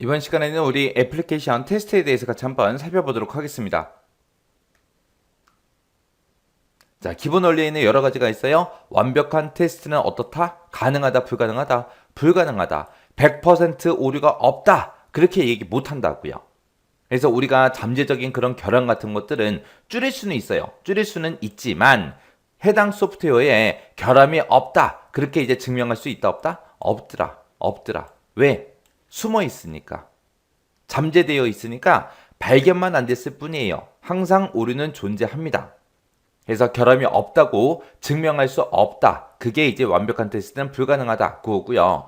이번 시간에는 우리 애플리케이션 테스트에 대해서 같이 한번 살펴보도록 하겠습니다. 자, 기본 원리에는 여러 가지가 있어요. 완벽한 테스트는 어떻다? 가능하다, 불가능하다, 불가능하다. 100% 오류가 없다. 그렇게 얘기 못 한다고요. 그래서 우리가 잠재적인 그런 결함 같은 것들은 줄일 수는 있어요. 줄일 수는 있지만 해당 소프트웨어에 결함이 없다. 그렇게 이제 증명할 수 있다, 없다? 없더라. 없더라. 왜? 숨어 있으니까. 잠재되어 있으니까 발견만 안 됐을 뿐이에요. 항상 오류는 존재합니다. 그래서 결함이 없다고 증명할 수 없다. 그게 이제 완벽한 테스트는 불가능하다. 그거고요.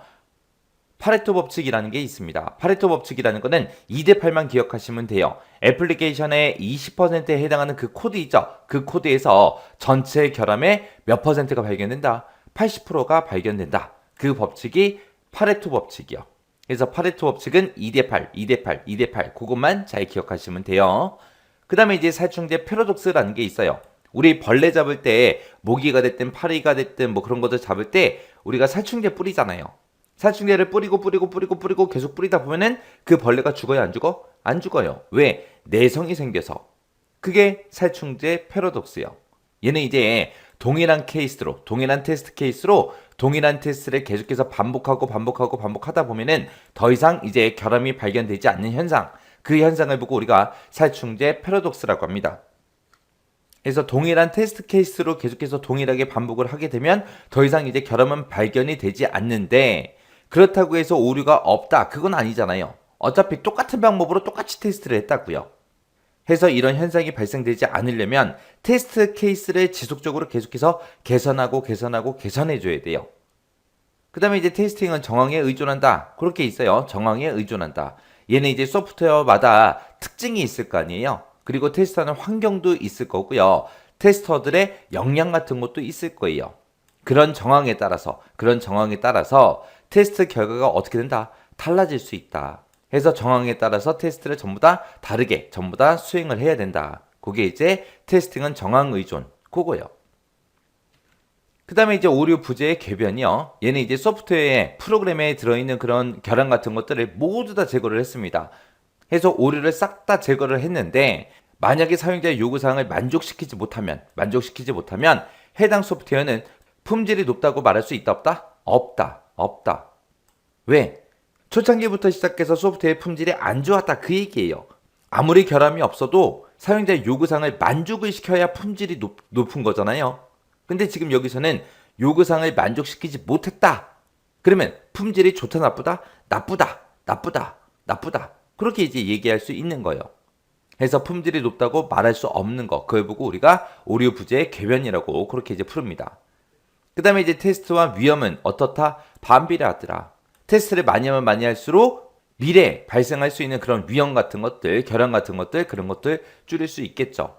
파레토 법칙이라는 게 있습니다. 파레토 법칙이라는 거는 2대8만 기억하시면 돼요. 애플리케이션의 20%에 해당하는 그 코드 있죠? 그 코드에서 전체 결함의 몇 퍼센트가 발견된다? 80%가 발견된다. 그 법칙이 파레토 법칙이요. 그래서 파레토 법칙은 2대8, 2대8, 2대8 그것만 잘 기억하시면 돼요. 그 다음에 이제 살충제 패러독스라는 게 있어요. 우리 벌레 잡을 때 모기가 됐든 파리가 됐든 뭐 그런 것들 잡을 때 우리가 살충제 뿌리잖아요. 살충제를 뿌리고 계속 뿌리다 보면은 그 벌레가 죽어요, 안 죽어? 안 죽어요. 왜? 내성이 생겨서. 그게 살충제 패러독스요. 얘는 이제 동일한 케이스로, 동일한 테스트 케이스로 동일한 테스트를 계속해서 반복하다 보면은 더 이상 이제 결함이 발견되지 않는 현상, 그 현상을 보고 우리가 살충제 패러독스라고 합니다. 그래서 동일한 테스트 케이스로 계속해서 동일하게 반복을 하게 되면 더 이상 이제 결함은 발견이 되지 않는데, 그렇다고 해서 오류가 없다, 그건 아니잖아요. 어차피 똑같은 방법으로 똑같이 테스트를 했다고요. 해서 이런 현상이 발생되지 않으려면 테스트 케이스를 지속적으로 계속해서 개선해줘야 돼요. 그 다음에 이제 테스팅은 정황에 의존한다. 그렇게 있어요. 정황에 의존한다. 얘는 이제 소프트웨어마다 특징이 있을 거 아니에요. 그리고 테스트하는 환경도 있을 거고요. 테스터들의 역량 같은 것도 있을 거예요. 그런 정황에 따라서 테스트 결과가 어떻게 된다? 달라질 수 있다. 해서 정황에 따라서 테스트를 전부 다 다르게 전부 다 수행을 해야 된다. 그게 이제 테스팅은 정황 의존 그거예요. 그 다음에 이제 오류 부재의 궤변이요. 얘는 이제 소프트웨어에 프로그램에 들어있는 그런 결함 같은 것들을 모두 다 제거를 했습니다. 해서 오류를 싹 다 제거를 했는데, 만약에 사용자의 요구사항을 만족시키지 못하면 해당 소프트웨어는 품질이 높다고 말할 수 있다, 없다? 없다. 없다. 왜? 초창기부터 시작해서 소프트웨어의 품질이 안 좋았다, 그 얘기예요. 아무리 결함이 없어도 사용자의 요구사항을 만족을 시켜야 품질이 높은 거잖아요. 근데 지금 여기서는 요구사항을 만족시키지 못했다. 그러면 품질이 좋다, 나쁘다? 나쁘다. 그렇게 이제 얘기할 수 있는 거예요. 그래서 품질이 높다고 말할 수 없는 거, 그걸 보고 우리가 오류 부재의 궤변이라고 그렇게 이제 푸릅니다. 그 다음에 이제 테스트와 위험은 어떻다? 반비례하더라. 테스트를 많이 하면 많이 할수록 미래에 발생할 수 있는 그런 위험 같은 것들, 결함 같은 것들, 그런 것들 줄일 수 있겠죠.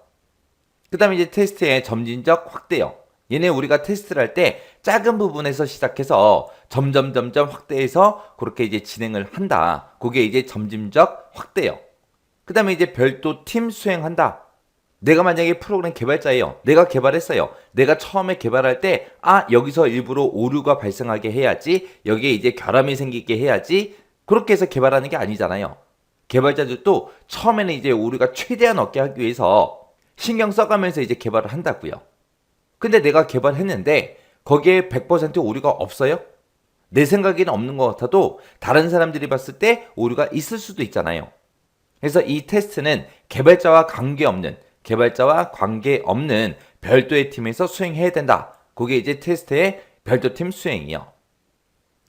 그 다음에 이제 테스트의 점진적 확대요. 얘네 우리가 테스트를 할 때 작은 부분에서 시작해서 점점 확대해서 그렇게 이제 진행을 한다. 그게 이제 점진적 확대요. 그 다음에 이제 별도 팀 수행한다. 내가 만약에 프로그램 개발자예요. 내가 개발했어요. 내가 처음에 개발할 때, 여기서 일부러 오류가 발생하게 해야지, 여기에 이제 결함이 생기게 해야지, 그렇게 해서 개발하는 게 아니잖아요. 개발자들도 처음에는 이제 오류가 최대한 없게 하기 위해서 신경 써가면서 이제 개발을 한다고요. 근데 내가 개발했는데 거기에 100% 오류가 없어요? 내 생각에는 없는 것 같아도 다른 사람들이 봤을 때 오류가 있을 수도 있잖아요. 그래서 이 테스트는 개발자와 관계없는 별도의 팀에서 수행해야 된다. 그게 이제 테스트의 별도팀 수행이요.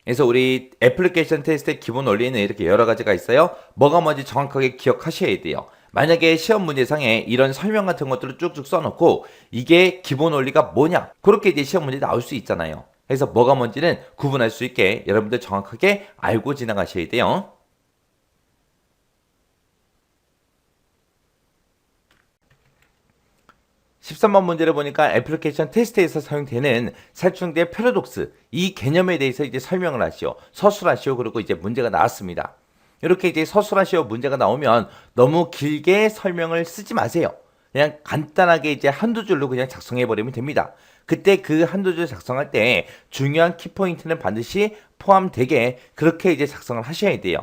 그래서 우리 애플리케이션 테스트의 기본 원리는 이렇게 여러 가지가 있어요. 뭐가 뭔지 정확하게 기억하셔야 돼요. 만약에 시험 문제상에 이런 설명 같은 것들을 쭉쭉 써놓고 이게 기본 원리가 뭐냐, 그렇게 이제 시험 문제 나올 수 있잖아요. 그래서 뭐가 뭔지는 구분할 수 있게 여러분들 정확하게 알고 지나가셔야 돼요. 13번 문제를 보니까 애플리케이션 테스트에서 사용되는 살충제 패러독스, 이 개념에 대해서 이제 설명을 하시오. 서술하시오. 그리고 이제 문제가 나왔습니다. 이렇게 이제 서술하시오 문제가 나오면 너무 길게 설명을 쓰지 마세요. 그냥 간단하게 이제 한두 줄로 그냥 작성해 버리면 됩니다. 그때 그 한두 줄 작성할 때 중요한 키포인트는 반드시 포함되게 그렇게 이제 작성을 하셔야 돼요.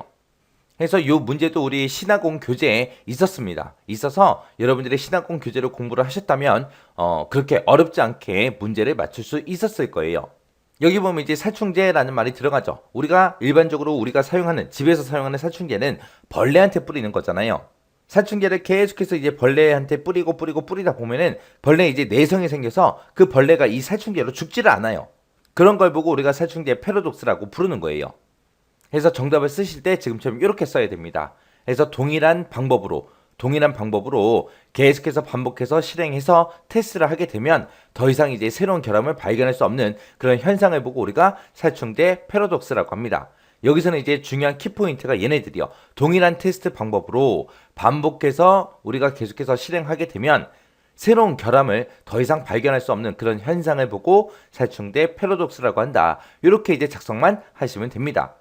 해서 이 문제도 우리 신화공 교재에 있었습니다. 있어서 여러분들이 신화공 교재로 공부를 하셨다면 그렇게 어렵지 않게 문제를 맞출 수 있었을 거예요. 여기 보면 이제 살충제라는 말이 들어가죠. 우리가 일반적으로 우리가 사용하는 집에서 사용하는 살충제는 벌레한테 뿌리는 거잖아요. 살충제를 계속해서 이제 벌레한테 뿌리다 보면은 벌레에 이제 내성이 생겨서 그 벌레가 이 살충제로 죽지를 않아요. 그런 걸 보고 우리가 살충제 패러독스라고 부르는 거예요. 해서 정답을 쓰실 때 지금처럼 이렇게 써야 됩니다. 해서 동일한 방법으로 계속해서 반복해서 실행해서 테스트를 하게 되면 더 이상 이제 새로운 결함을 발견할 수 없는 그런 현상을 보고 우리가 살충제 패러독스라고 합니다. 여기서는 이제 중요한 키포인트가 얘네들이요. 동일한 테스트 방법으로 반복해서 우리가 계속해서 실행하게 되면 새로운 결함을 더 이상 발견할 수 없는 그런 현상을 보고 살충제 패러독스라고 한다. 이렇게 이제 작성만 하시면 됩니다.